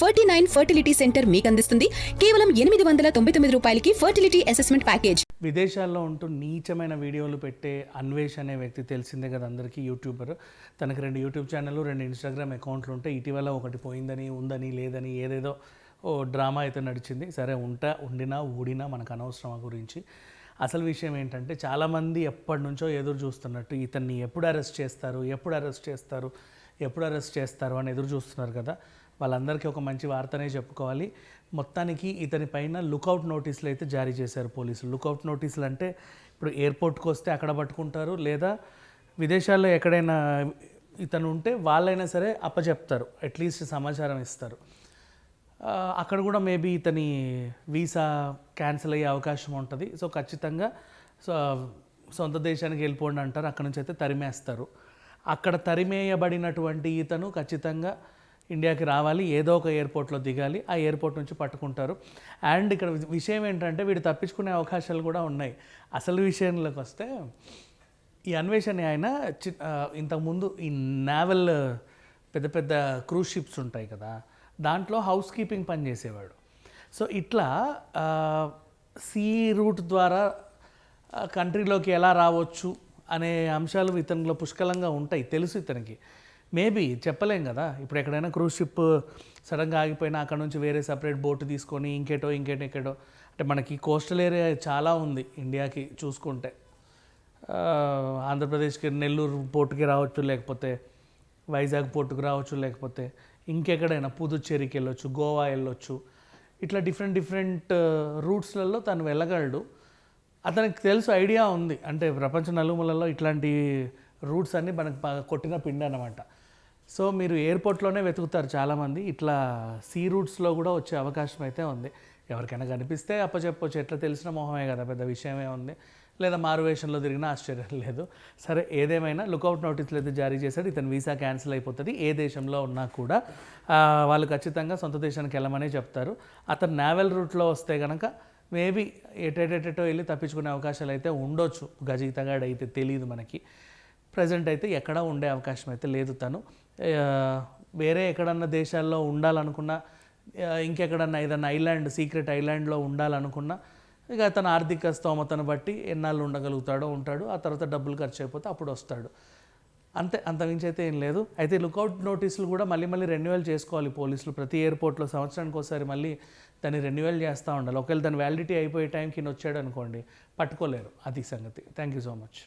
49 fertility centre మీకు అందిస్తుంది కేవలం 899 రూపాయలకి ఫర్టిలిటీ అసెస్మెంట్ ప్యాకేజ్. విదేశాల్లో ఉంటూ నీచమైన వీడియోలు పెట్టే అన్వేష్ అనే వ్యక్తి తెలిసిందే కదా అందరికీ, యూట్యూబర్. తనకి 2 యూట్యూబ్ ఛానళ్ళు, 2 ఇన్స్టాగ్రామ్ అకౌంట్లు ఉంటాయి. ఇటీవల ఒకటి పోయిందని, ఉందని, లేదని ఏదేదో డ్రామా అయితే నడిచింది. సరే ఉండినా ఊడినా మనకు అనవసరం ఆ గురించి. అసలు విషయం ఏంటంటే చాలామంది ఎప్పటి నుంచో ఎదురు చూస్తున్నట్టు ఇతన్ని ఎప్పుడు అరెస్ట్ చేస్తారు అని ఎదురు చూస్తున్నారు కదా. వాళ్ళందరికీ ఒక మంచి వార్తనే చెప్పుకోవాలి. మొత్తానికి ఇతని పైన లుకౌట్ నోటీసులు అయితే జారీ చేశారు పోలీసులు. లుకౌట్ నోటీసులు అంటే ఇప్పుడు ఎయిర్పోర్ట్కి వస్తే అక్కడ పట్టుకుంటారు, లేదా విదేశాల్లో ఎక్కడైనా ఇతను ఉంటే వాళ్ళైనా సరే అప్పచెప్తారు, అట్లీస్ట్ సమాచారం ఇస్తారు. అక్కడ కూడా మేబీ ఇతని వీసా క్యాన్సిల్ అయ్యే అవకాశం ఉంటుంది. సో ఖచ్చితంగా సొంత దేశానికి వెళ్ళిపోండి అంటారు. అక్కడ నుంచి అయితే తరిమేస్తారు. అక్కడ తరిమేయబడినటువంటి ఇతను ఖచ్చితంగా ఇండియాకి రావాలి, ఏదో ఒక ఎయిర్పోర్ట్లో దిగాలి, ఆ ఎయిర్పోర్ట్ నుంచి పట్టుకుంటారు. అండ్ ఇక్కడ విషయం ఏంటంటే వీడు తప్పించుకునే అవకాశాలు కూడా ఉన్నాయి. అసలు విషయంలోకి వస్తే ఈ అన్వేషణ ఆయన ఇంతకుముందు ఈ నేవల్ పెద్ద పెద్ద క్రూజ్ షిప్స్ ఉంటాయి కదా, దాంట్లో హౌస్ కీపింగ్ పని చేసేవాడు. సో ఇట్లా సీ రూట్ ద్వారా కంట్రీలోకి ఎలా రావచ్చు అనే అంశాలు ఇతనిలో పుష్కలంగా ఉంటాయి, తెలుసు ఇతనికి. మేబీ చెప్పలేం కదా, ఇప్పుడు ఎక్కడైనా క్రూజ్ షిప్ సడన్గా ఆగిపోయినా అక్కడ నుంచి వేరే సపరేట్ బోటు తీసుకొని ఇంకేటో అంటే మనకి కోస్టల్ ఏరియా చాలా ఉంది ఇండియాకి చూసుకుంటే. ఆంధ్రప్రదేశ్కి నెల్లూరు పోర్టుకి రావచ్చు, లేకపోతే వైజాగ్ పోర్టుకు రావచ్చు, లేకపోతే ఇంకెక్కడైనా పుదుచ్చేరికి వెళ్ళొచ్చు, గోవా వెళ్ళొచ్చు. ఇట్లా డిఫరెంట్ రూట్స్లలో తను వెళ్ళగలడు. అతనికి తెలుసు, ఐడియా ఉంది. అంటే ప్రపంచ నలుమూలలో ఇట్లాంటి రూట్స్ అన్నీ మనకు కొట్టిన పిండి అన్నమాట. సో మీరు ఎయిర్పోర్ట్లోనే వెతుకుతారు చాలామంది. ఇట్లా సీ రూట్స్లో కూడా వచ్చే అవకాశం అయితే ఉంది. ఎవరికైనా కనిపిస్తే అప్పచెప్పొచ్చు, ఎట్లా తెలిసిన మొహమే కదా, పెద్ద విషయమే ఉంది. లేదా మారువేషంలో తిరిగినా ఆశ్చర్యం లేదు. సరే ఏదేమైనా లుకౌట్ నోటీసులు అయితే జారీ చేశాడు. ఇతను వీసా క్యాన్సిల్ అయిపోతుంది. ఏ దేశంలో ఉన్నా కూడా వాళ్ళు ఖచ్చితంగా సొంత దేశానికి వెళ్ళమనే చెప్తారు. అతను నేవల్ రూట్లో వస్తే కనుక మేబీ ఎటెటో వెళ్ళి తప్పించుకునే అవకాశాలు అయితే ఉండొచ్చు. గజయితగాడు అయితే తెలియదు మనకి. ప్రజెంట్ అయితే ఎక్కడా ఉండే అవకాశం అయితే లేదు. తను వేరే ఎక్కడన్నా దేశాల్లో ఉండాలనుకున్నా, ఇంకెక్కడన్నా ఏదన్నా ఐలాండ్, సీక్రెట్ ఐలాండ్లో ఉండాలనుకున్నా, ఇక తన ఆర్థిక స్తోమతను బట్టి ఎన్నాళ్ళు ఉంటాడు. ఆ తర్వాత డబ్బులు ఖర్చు అయిపోతే అప్పుడు వస్తాడు. అంతమించి అయితే ఏం లేదు. అయితే లుకౌట్ నోటీసులు కూడా మళ్ళీ రెన్యువల్ చేసుకోవాలి పోలీసులు. ప్రతి ఎయిర్పోర్ట్లో సంవత్సరానికి ఒకసారి మళ్ళీ దాన్ని రెన్యువల్ చేస్తూ ఉండాలి. ఒకవేళ దాని వ్యాలిడిటీ అయిపోయే టైంకి వచ్చాడు అనుకోండి, పట్టుకోలేరు. అది సంగతి. Thank you so much.